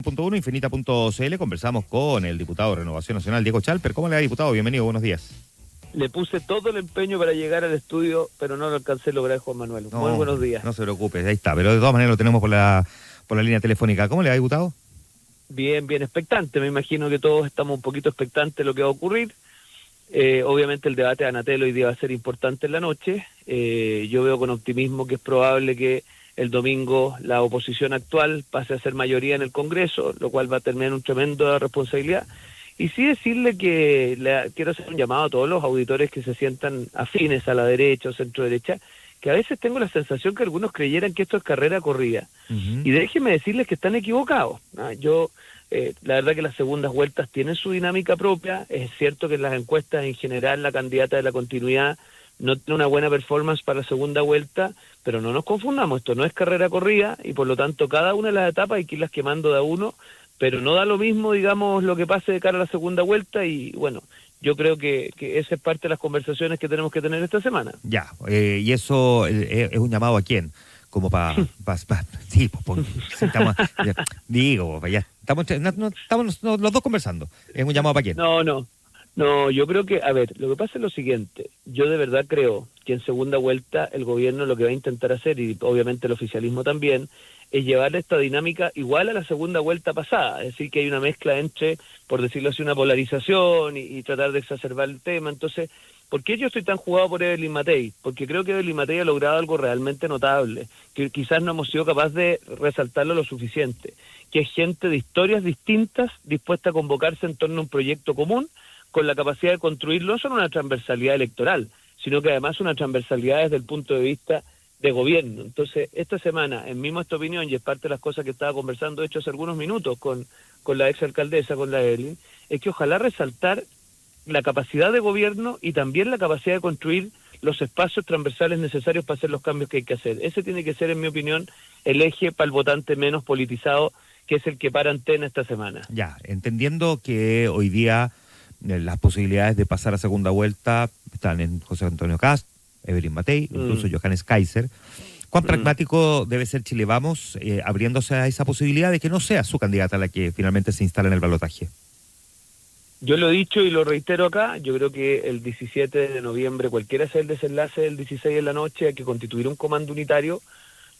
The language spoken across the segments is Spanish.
Punto 1, Infinita.cl, conversamos con el diputado de Renovación Nacional, Diego Chalper. ¿Cómo le va, diputado? Bienvenido, buenos días. Le puse todo el empeño para llegar al estudio, pero no lo alcancé a lograr, Juan Manuel. Muy buenos días. No se preocupe, ahí está, pero de todas maneras lo tenemos por la línea telefónica. ¿Cómo le va, diputado? Bien, bien expectante. Me imagino que todos estamos un poquito expectantes de lo que va a ocurrir. Obviamente el debate de Anatel hoy día va a ser importante en la noche. Yo veo con optimismo que es probable que el domingo la oposición actual pase a ser mayoría en el Congreso, lo cual va a tener una tremenda responsabilidad. Y sí decirle que quiero hacer un llamado a todos los auditores que se sientan afines a la derecha o centro derecha, que a veces tengo la sensación que algunos creyeran que esto es carrera corrida. Y déjenme decirles que están equivocados. La verdad que las segundas vueltas tienen su dinámica propia. Es cierto que en las encuestas en general la candidata de la continuidad no tiene una buena performance para la segunda vuelta, pero no nos confundamos, esto no es carrera corrida y por lo tanto cada una de las etapas hay que irlas quemando de a uno, pero no da lo mismo, digamos, lo que pase de cara a la segunda vuelta y bueno, yo creo que esa es parte de las conversaciones que tenemos que tener esta semana. Ya, y eso es un llamado ¿a quién? Como sí, pues, estamos, digo, ya, estamos los dos conversando. ¿Es un llamado para quién? No, yo creo que, a ver, lo que pasa es lo siguiente, yo de verdad creo que en segunda vuelta el gobierno lo que va a intentar hacer, y obviamente el oficialismo también, es llevar esta dinámica igual a la segunda vuelta pasada, es decir, que hay una mezcla entre, por decirlo así, una polarización y tratar de exacerbar el tema. Entonces, ¿por qué yo estoy tan jugado por Evelyn Matei? Porque creo que Evelyn Matei ha logrado algo realmente notable, que quizás no hemos sido capaces de resaltarlo lo suficiente, que es gente de historias distintas dispuesta a convocarse en torno a un proyecto común, con la capacidad de construirlo no solo una transversalidad electoral, sino que además una transversalidad desde el punto de vista de gobierno. Entonces, esta semana, en mismo esta opinión, y es parte de las cosas que estaba conversando, de hecho, hace algunos minutos con la exalcaldesa, con la Evelyn, es que ojalá resaltar la capacidad de gobierno y también la capacidad de construir los espacios transversales necesarios para hacer los cambios que hay que hacer. Ese tiene que ser, en mi opinión, el eje para el votante menos politizado, que es el que para antena esta semana. Ya, entendiendo que hoy día las posibilidades de pasar a segunda vuelta están en José Antonio Kast, Evelyn Matei, incluso Johannes Kaiser. ¿Cuán pragmático debe ser Chile Vamos abriéndose a esa posibilidad de que no sea su candidata la que finalmente se instala en el balotaje? Yo lo he dicho y lo reitero acá, yo creo que el 17 de noviembre, cualquiera sea el desenlace del 16 de la noche, hay que constituir un comando unitario.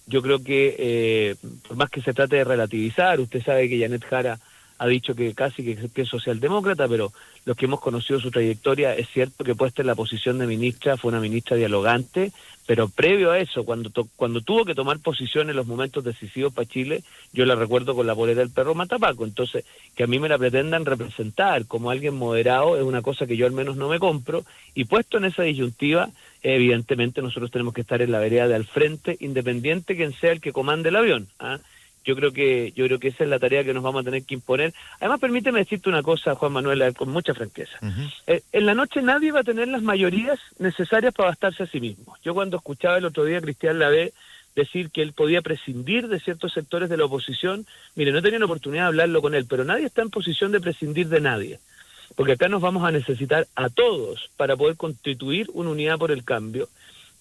Yo creo que, por más que se trate de relativizar, usted sabe que Janet Jara ha dicho que casi que es socialdemócrata, pero los que hemos conocido su trayectoria, es cierto que puesta en la posición de ministra, fue una ministra dialogante, pero previo a eso, cuando tuvo que tomar posición en los momentos decisivos para Chile, yo la recuerdo con la polera del perro Matapaco. Entonces, que a mí me la pretendan representar como alguien moderado es una cosa que yo al menos no me compro, y puesto en esa disyuntiva, evidentemente nosotros tenemos que estar en la vereda de al frente, independiente quien sea el que comande el avión, ¿ah? Yo creo que esa es la tarea que nos vamos a tener que imponer. Además, permíteme decirte una cosa, Juan Manuel, con mucha franqueza. En la noche nadie va a tener las mayorías necesarias para bastarse a sí mismo. Yo cuando escuchaba el otro día a Cristian Lavé decir que él podía prescindir de ciertos sectores de la oposición, mire, no he tenido la oportunidad de hablarlo con él, pero nadie está en posición de prescindir de nadie. Porque acá nos vamos a necesitar a todos para poder constituir una unidad por el cambio.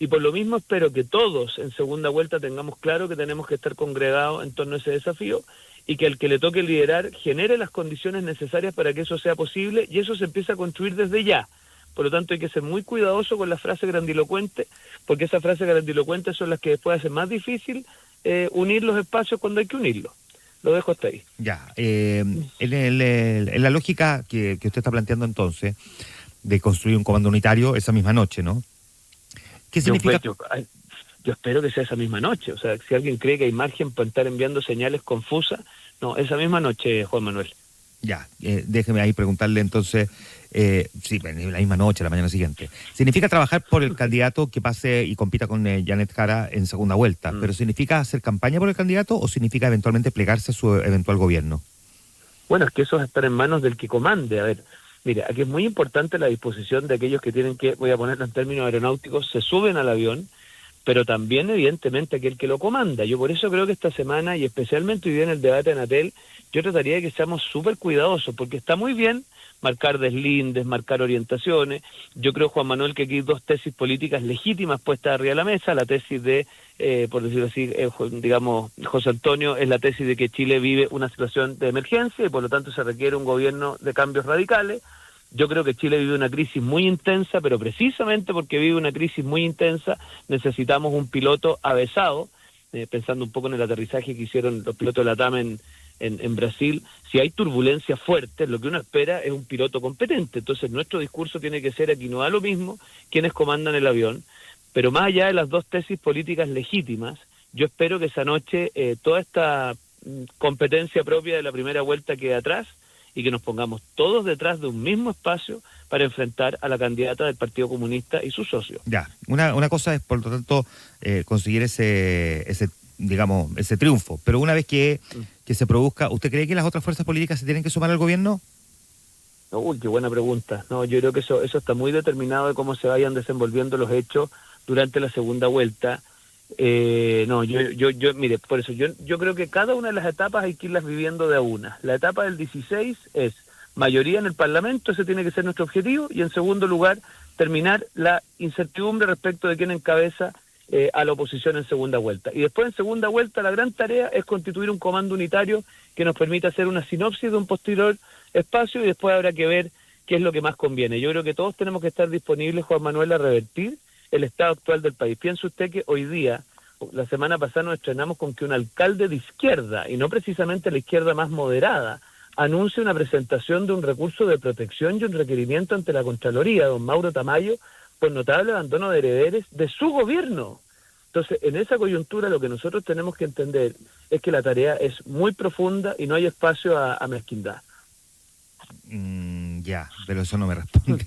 Y por lo mismo espero que todos en segunda vuelta tengamos claro que tenemos que estar congregados en torno a ese desafío y que el que le toque liderar genere las condiciones necesarias para que eso sea posible y eso se empieza a construir desde ya. Por lo tanto hay que ser muy cuidadoso con las frases grandilocuentes, porque esas frases grandilocuentes son las que después hacen más difícil unir los espacios cuando hay que unirlos. Lo dejo hasta ahí. Ya, en la lógica que usted está planteando entonces, de construir un comando unitario esa misma noche, ¿no? ¿Qué significa? Yo espero que sea esa misma noche. O sea, si alguien cree que hay margen para estar enviando señales confusas, no, esa misma noche, Juan Manuel. Ya, déjeme ahí preguntarle entonces, sí, la misma noche, la mañana siguiente. ¿Significa trabajar por el candidato que pase y compita con Janet Jara en segunda vuelta? ¿Pero significa hacer campaña por el candidato o significa eventualmente plegarse a su eventual gobierno? Bueno, es que eso es estar en manos del que comande. A ver, mire, aquí es muy importante la disposición de aquellos que tienen que, voy a ponerlo en términos aeronáuticos, se suben al avión, pero también evidentemente aquel que lo comanda. Yo por eso creo que esta semana, y especialmente hoy día en el debate de Anatel, yo trataría de que seamos súper cuidadosos, porque está muy bien marcar deslindes, marcar orientaciones. Yo creo, Juan Manuel, que aquí hay dos tesis políticas legítimas puestas arriba de la mesa. La tesis de, por decirlo así, digamos, José Antonio, es la tesis de que Chile vive una situación de emergencia y por lo tanto se requiere un gobierno de cambios radicales. Yo creo que Chile vive una crisis muy intensa, pero precisamente porque vive una crisis muy intensa necesitamos un piloto avesado, pensando un poco en el aterrizaje que hicieron los pilotos de la TAM en Brasil. Si hay turbulencias fuertes, lo que uno espera es un piloto competente. Entonces nuestro discurso tiene que ser: aquí no da lo mismo quienes comandan el avión, pero más allá de las dos tesis políticas legítimas, yo espero que esa noche toda esta competencia propia de la primera vuelta quede atrás y que nos pongamos todos detrás de un mismo espacio para enfrentar a la candidata del Partido Comunista y sus socios. Ya, una cosa es, por lo tanto, conseguir ese digamos, ese triunfo, pero una vez que se produzca, ¿usted cree que las otras fuerzas políticas se tienen que sumar al gobierno? Uy, qué buena pregunta. No, yo creo que eso está muy determinado de cómo se vayan desenvolviendo los hechos durante la segunda vuelta. No, mire, por eso yo creo que cada una de las etapas hay que irlas viviendo de a una. La etapa del 16 es mayoría en el Parlamento, ese tiene que ser nuestro objetivo, y en segundo lugar, terminar la incertidumbre respecto de quién encabeza a la oposición en segunda vuelta. Y después en segunda vuelta la gran tarea es constituir un comando unitario que nos permita hacer una sinopsis de un posterior espacio y después habrá que ver qué es lo que más conviene. Yo creo que todos tenemos que estar disponibles, Juan Manuel, a revertir el estado actual del país. Piense usted que hoy día, la semana pasada nos estrenamos con que un alcalde de izquierda, y no precisamente la izquierda más moderada, anuncia una presentación de un recurso de protección y un requerimiento ante la Contraloría, don Mauro Tamayo, por notable abandono de herederes de su gobierno. Entonces, en esa coyuntura lo que nosotros tenemos que entender es que la tarea es muy profunda y no hay espacio a mezquindad. Ya, pero eso no me responde,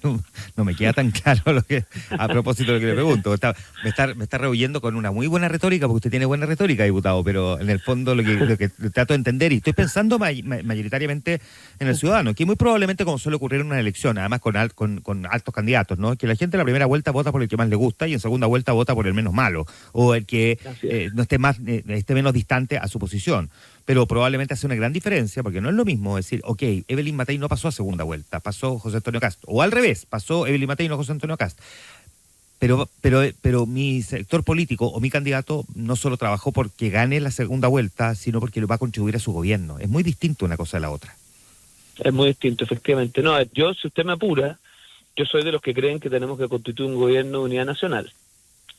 no me queda tan claro lo que, a propósito de lo que le pregunto. Me está rehuyendo con una muy buena retórica, porque usted tiene buena retórica, diputado, pero en el fondo lo que trato de entender, y estoy pensando mayoritariamente en el ciudadano, que muy probablemente, como suele ocurrir en una elección, además con altos candidatos, ¿no? Que la gente en la primera vuelta vota por el que más le gusta y en segunda vuelta vota por el menos malo, o el que no esté menos distante a su posición. Pero probablemente hace una gran diferencia, porque no es lo mismo decir, ok, Evelyn Matei no pasó a segunda vuelta, pasó José Antonio Kast, o al revés, pasó Evelyn Matei y no José Antonio Kast. Pero mi sector político o mi candidato no solo trabajó porque gane la segunda vuelta, sino porque lo va a contribuir a su gobierno. Es muy distinto una cosa de la otra. Es muy distinto, efectivamente. No, yo, si usted me apura, yo soy de los que creen que tenemos que constituir un gobierno de unidad nacional,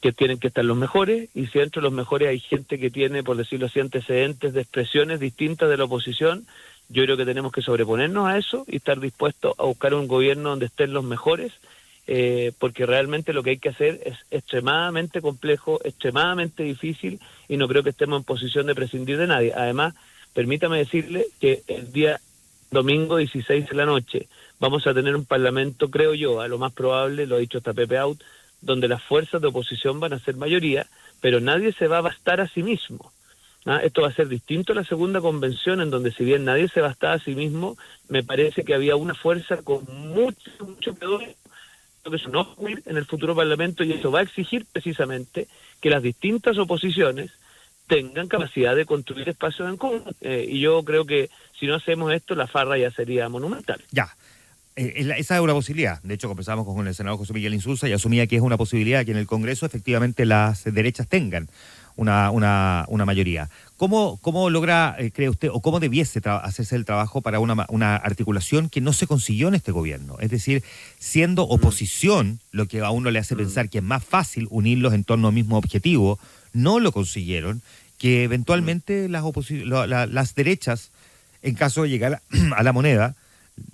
que tienen que estar los mejores, y si entre los mejores hay gente que tiene, por decirlo así, antecedentes de expresiones distintas de la oposición, yo creo que tenemos que sobreponernos a eso y estar dispuestos a buscar un gobierno donde estén los mejores, porque realmente lo que hay que hacer es extremadamente complejo, extremadamente difícil, y no creo que estemos en posición de prescindir de nadie. Además, permítame decirle que el día domingo 16 de la noche vamos a tener un parlamento, creo yo, a lo más probable, lo ha dicho hasta Pepe Out, donde las fuerzas de oposición van a ser mayoría, pero nadie se va a bastar a sí mismo. Esto va a ser distinto a la segunda convención, en donde si bien nadie se bastaba a sí mismo, me parece que había una fuerza con mucho peor, que eso no va a ocurrir en el futuro Parlamento, y eso va a exigir precisamente que las distintas oposiciones tengan capacidad de construir espacios en común. Y yo creo que si no hacemos esto, la farra ya sería monumental. Ya. Esa es una posibilidad. De hecho, conversamos con el senador José Miguel Insulza y asumía que es una posibilidad que en el Congreso efectivamente las derechas tengan una mayoría. ¿Cómo logra, cree usted, o cómo debiese hacerse el trabajo para una articulación que no se consiguió en este gobierno? Es decir, siendo oposición, lo que a uno le hace pensar que es más fácil unirlos en torno al mismo objetivo, no lo consiguieron, que eventualmente las derechas, en caso de llegar a la moneda,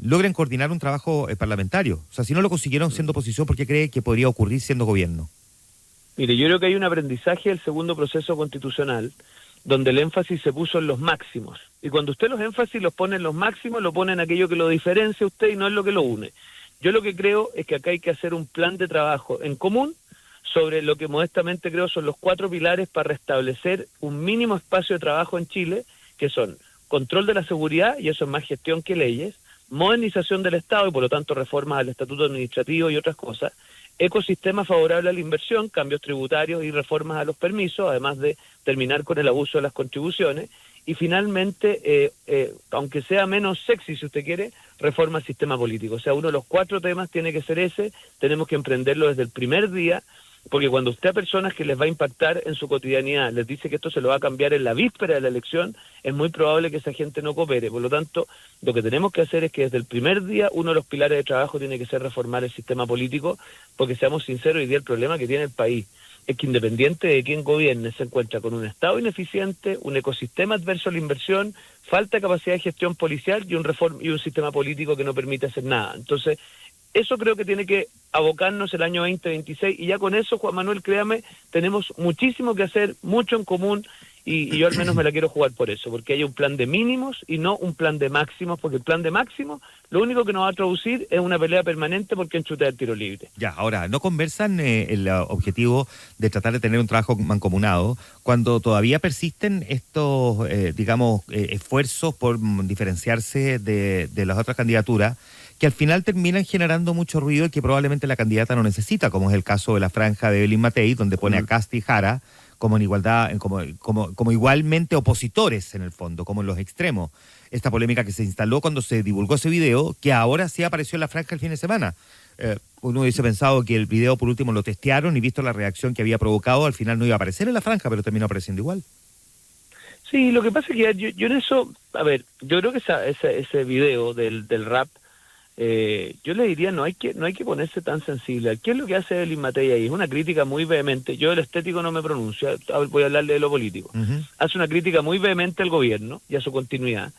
logren coordinar un trabajo parlamentario. O sea, si no lo consiguieron siendo oposición, ¿por qué cree que podría ocurrir siendo gobierno? Mire, yo creo que hay un aprendizaje del segundo proceso constitucional, donde el énfasis se puso en los máximos. Y cuando usted los énfasis los pone en los máximos, lo pone en aquello que lo diferencia a usted y no es lo que lo une. Yo lo que creo es que acá hay que hacer un plan de trabajo en común sobre lo que modestamente creo son los 4 pilares para restablecer un mínimo espacio de trabajo en Chile, que son control de la seguridad, y eso es más gestión que leyes, modernización del Estado y por lo tanto reformas al estatuto administrativo y otras cosas, ecosistema favorable a la inversión, cambios tributarios y reformas a los permisos, además de terminar con el abuso de las contribuciones, y finalmente, aunque sea menos sexy si usted quiere, reforma al sistema político. O sea, uno de los 4 temas tiene que ser ese, tenemos que emprenderlo desde el primer día, porque cuando usted a personas que les va a impactar en su cotidianidad les dice que esto se lo va a cambiar en la víspera de la elección, es muy probable que esa gente no coopere. Por lo tanto, lo que tenemos que hacer es que desde el primer día uno de los pilares de trabajo tiene que ser reformar el sistema político, porque seamos sinceros, hoy día el problema que tiene el país es que independiente de quién gobierne, se encuentra con un Estado ineficiente, un ecosistema adverso a la inversión, falta de capacidad de gestión policial y un sistema político que no permite hacer nada. Entonces, eso creo que tiene que abocarnos el año 2026 y ya con eso, Juan Manuel, créame, tenemos muchísimo que hacer, mucho en común y yo al menos me la quiero jugar por eso, porque hay un plan de mínimos y no un plan de máximos, porque el plan de máximos lo único que nos va a traducir es una pelea permanente porque enchutea el tiro libre. Ya, ahora, ¿no conversan el objetivo de tratar de tener un trabajo mancomunado cuando todavía persisten estos, esfuerzos por diferenciarse de las otras candidaturas, que al final terminan generando mucho ruido y que probablemente la candidata no necesita, como es el caso de la franja de Evelyn Matei, donde pone a Kast y Jara como en igualdad, como igualmente opositores en el fondo, como en los extremos? Esta polémica que se instaló cuando se divulgó ese video, que ahora sí apareció en la franja el fin de semana. Uno hubiese pensado que el video por último lo testearon y visto la reacción que había provocado, al final no iba a aparecer en la franja, pero terminó apareciendo igual. Sí, lo que pasa es que yo en eso, a ver, yo creo que ese video del rap, yo le diría no hay que ponerse tan sensible. ¿Qué es lo que hace Evelyn Matei ahí? Es una crítica muy vehemente. Yo del estético no me pronuncio, voy a hablarle de lo político. Hace una crítica muy vehemente al gobierno y a su continuidad.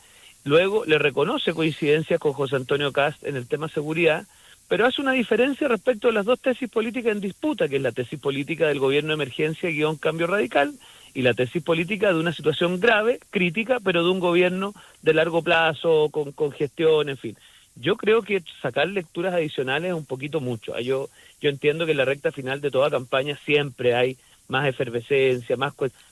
Luego le reconoce coincidencias con José Antonio Kast en el tema seguridad, pero hace una diferencia respecto a las 2 tesis políticas en disputa, que es la tesis política del gobierno de emergencia _cambio radical y la tesis política de una situación grave, crítica, pero de un gobierno de largo plazo, con gestión, en fin. Yo creo que sacar lecturas adicionales es un poquito mucho. Yo entiendo que en la recta final de toda campaña siempre hay más efervescencia,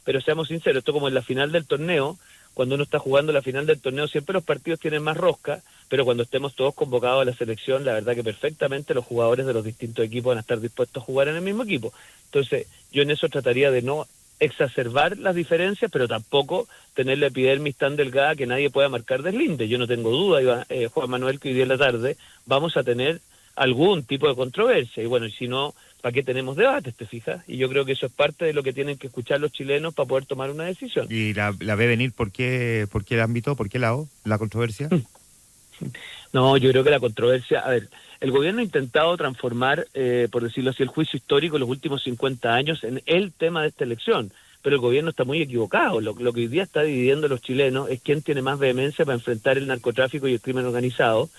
pero seamos sinceros, esto como en la final del torneo, cuando uno está jugando la final del torneo siempre los partidos tienen más rosca, pero cuando estemos todos convocados a la selección, la verdad que perfectamente los jugadores de los distintos equipos van a estar dispuestos a jugar en el mismo equipo. Entonces, yo en eso trataría de no exacerbar las diferencias, pero tampoco tener la epidermis tan delgada que nadie pueda marcar deslinde. Yo no tengo duda, Juan Manuel, que hoy día en la tarde vamos a tener algún tipo de controversia. Y bueno, y si no, ¿para qué tenemos debates, te fijas? Y yo creo que eso es parte de lo que tienen que escuchar los chilenos para poder tomar una decisión. ¿Y la ve venir por qué ámbito, por qué lado, la controversia? No, yo creo que la controversia, a ver, el gobierno ha intentado transformar, por decirlo así, el juicio histórico en los últimos 50 años en el tema de esta elección, pero el gobierno está muy equivocado. Lo que hoy día está dividiendo a los chilenos es quién tiene más vehemencia para enfrentar el narcotráfico y el crimen organizado,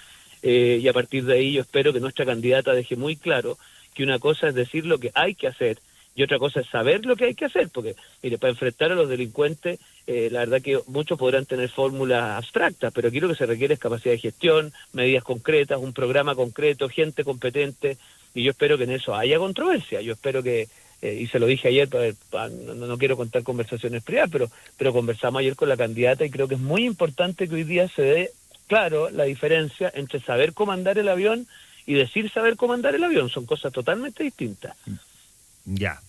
y a partir de ahí yo espero que nuestra candidata deje muy claro que una cosa es decir lo que hay que hacer y otra cosa es saber lo que hay que hacer, porque, mire, para enfrentar a los delincuentes, la verdad que muchos podrán tener fórmulas abstractas, pero aquí lo que se requiere es capacidad de gestión, medidas concretas, un programa concreto, gente competente, y yo espero que en eso haya controversia. Yo espero que, y se lo dije ayer, no quiero contar conversaciones privadas, pero conversamos ayer con la candidata y creo que es muy importante que hoy día se dé claro la diferencia entre saber comandar el avión y decir saber comandar el avión. Son cosas totalmente distintas. Ya.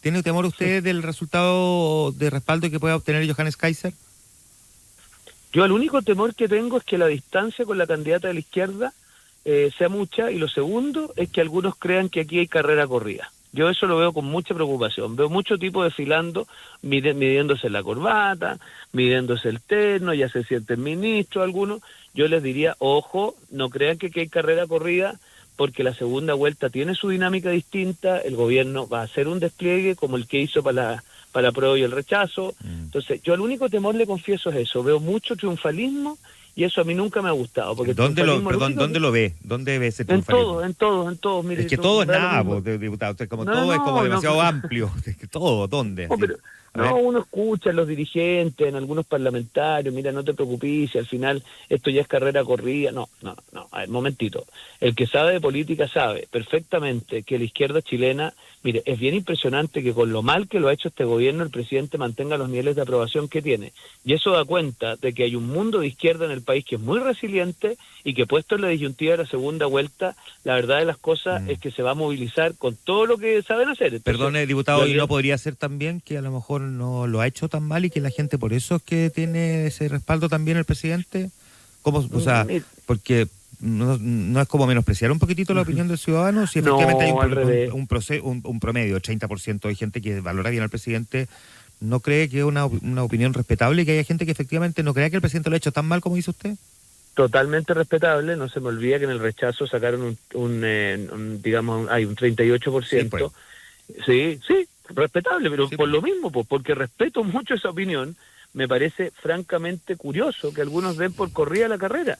¿Tiene temor usted del resultado de respaldo que pueda obtener Johannes Kaiser? Yo el único temor que tengo es que la distancia con la candidata de la izquierda sea mucha, y lo segundo es que algunos crean que aquí hay carrera corrida. Yo eso lo veo con mucha preocupación. Veo mucho tipo desfilando, midiéndose la corbata, midiéndose el terno, ya se sienten ministros algunos. Yo les diría, ojo, no crean que aquí hay carrera corrida, porque la segunda vuelta tiene su dinámica distinta, el gobierno va a hacer un despliegue como el que hizo para la apruebo y el rechazo. Entonces, yo al único temor le confieso es eso, veo mucho triunfalismo y eso a mí nunca me ha gustado. Porque ¿Dónde lo ve? ¿Dónde ve ese triunfalismo? En todo. Mire, es que todo es nada, diputado, todo es como demasiado amplio. Es que todo, ¿dónde? No, uno escucha a los dirigentes, en algunos parlamentarios, mira, no te preocupes, al final esto ya es carrera corrida. No, a ver, momentito. El que sabe de política sabe perfectamente que la izquierda chilena, mire, es bien impresionante que con lo mal que lo ha hecho este gobierno, el presidente mantenga los niveles de aprobación que tiene. Y eso da cuenta de que hay un mundo de izquierda en el del país que es muy resiliente y que puesto en la disyuntiva de la segunda vuelta, la verdad de las cosas es que se va a movilizar con todo lo que saben hacer. Entonces, perdone, diputado, ¿y no podría ser también que a lo mejor no lo ha hecho tan mal y que la gente por eso es que tiene ese respaldo también el presidente? ¿Cómo? O sea, porque no es como menospreciar un poquitito la opinión del ciudadano, si efectivamente hay un promedio, 30% de gente que valora bien al presidente, ¿no cree que es una opinión respetable y que haya gente que efectivamente no crea que el presidente lo ha hecho tan mal como dice usted? Totalmente respetable, no se me olvida que en el rechazo sacaron digamos, hay un 38%. Sí, pues. Sí, respetable, pero sí, por lo mismo, pues, porque respeto mucho esa opinión, me parece francamente curioso que algunos den por corrida la carrera.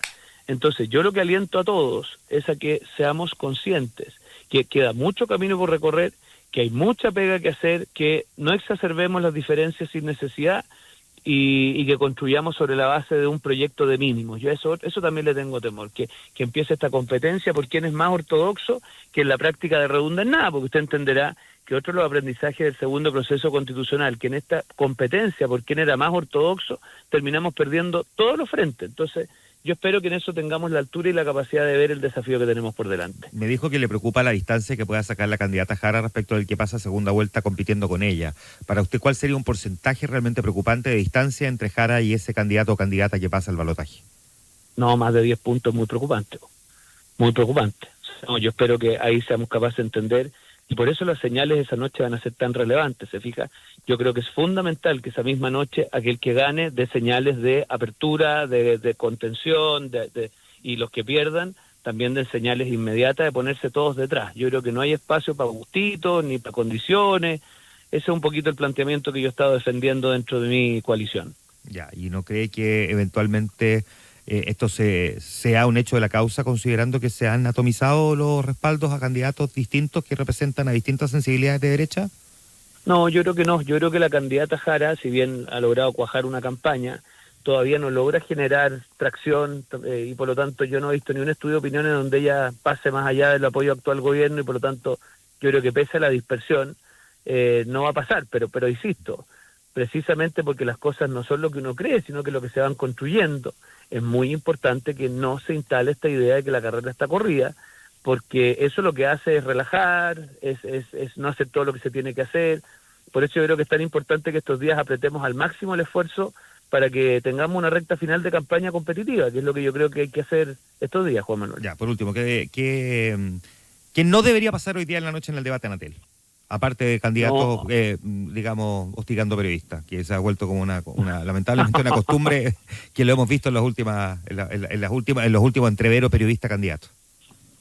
Entonces, yo lo que aliento a todos es a que seamos conscientes, que queda mucho camino por recorrer, que hay mucha pega que hacer, que no exacerbemos las diferencias sin necesidad y que construyamos sobre la base de un proyecto de mínimos. Yo eso también le tengo temor, que empiece esta competencia por quién es más ortodoxo, que en la práctica de redunda en nada, porque usted entenderá que otro de los aprendizajes del segundo proceso constitucional, que en esta competencia por quién era más ortodoxo, terminamos perdiendo todos los frentes. Entonces, yo espero que en eso tengamos la altura y la capacidad de ver el desafío que tenemos por delante. Me dijo que le preocupa la distancia que pueda sacar la candidata Jara respecto del que pasa a segunda vuelta compitiendo con ella. Para usted, ¿cuál sería un porcentaje realmente preocupante de distancia entre Jara y ese candidato o candidata que pasa al balotaje? No, más de 10 puntos, muy preocupante. Muy preocupante. No, yo espero que ahí seamos capaces de entender, y por eso las señales de esa noche van a ser tan relevantes, ¿se fija? Yo creo que es fundamental que esa misma noche aquel que gane dé señales de apertura, de contención, y los que pierdan también den señales inmediatas de ponerse todos detrás. Yo creo que no hay espacio para gustitos ni para condiciones. Ese es un poquito el planteamiento que yo he estado defendiendo dentro de mi coalición. Ya, ¿y no cree que eventualmente esto sea un hecho de la causa, considerando que se han atomizado los respaldos a candidatos distintos que representan a distintas sensibilidades de derecha? No, yo creo que no. Yo creo que la candidata Jara, si bien ha logrado cuajar una campaña, todavía no logra generar tracción y por lo tanto yo no he visto ni un estudio de opiniones donde ella pase más allá del apoyo actual gobierno y por lo tanto yo creo que pese a la dispersión no va a pasar, pero insisto, precisamente porque las cosas no son lo que uno cree, sino que lo que se van construyendo. Es muy importante que no se instale esta idea de que la carrera está corrida, porque eso lo que hace es relajar, es no hacer todo lo que se tiene que hacer. Por eso yo creo que es tan importante que estos días apretemos al máximo el esfuerzo para que tengamos una recta final de campaña competitiva, que es lo que yo creo que hay que hacer estos días, Juan Manuel. Ya, por último, ¿qué no debería pasar hoy día en la noche en el debate Anatel? Aparte de candidatos, digamos, hostigando periodistas, que se ha vuelto como lamentablemente una costumbre que lo hemos visto en los últimos entreveros periodista-candidato.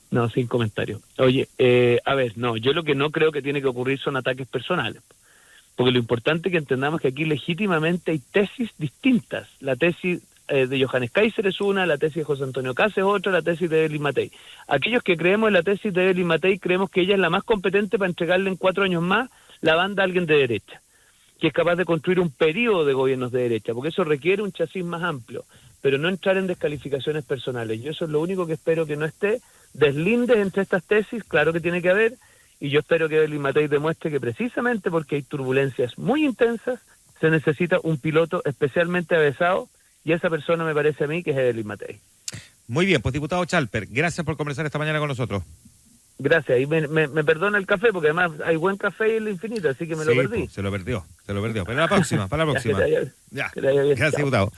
No, sin comentarios. Oye, a ver, no, yo lo que no creo que tiene que ocurrir son ataques personales, porque lo importante es que entendamos que aquí legítimamente hay tesis distintas. La tesis de Johannes Kaiser es una, la tesis de José Antonio Kast es otra, la tesis de Evelyn Matei. Aquellos que creemos en la tesis de Evelyn Matei creemos que ella es la más competente para entregarle en 4 años más la banda a alguien de derecha, que es capaz de construir un periodo de gobiernos de derecha, porque eso requiere un chasis más amplio, pero no entrar en descalificaciones personales. Yo eso es lo único que espero que no esté. Deslindes entre estas tesis, claro que tiene que haber, y yo espero que Evelyn Matei demuestre que precisamente porque hay turbulencias muy intensas, se necesita un piloto especialmente avesado, y esa persona me parece a mí que es Evelyn Matei. Muy bien, pues diputado Chalper, gracias por conversar esta mañana con nosotros. Gracias, y me perdona el café, porque además hay buen café en el infinito, así que me lo perdí. Pues, se lo perdió, pero para la próxima. Ya, Gracias, diputado.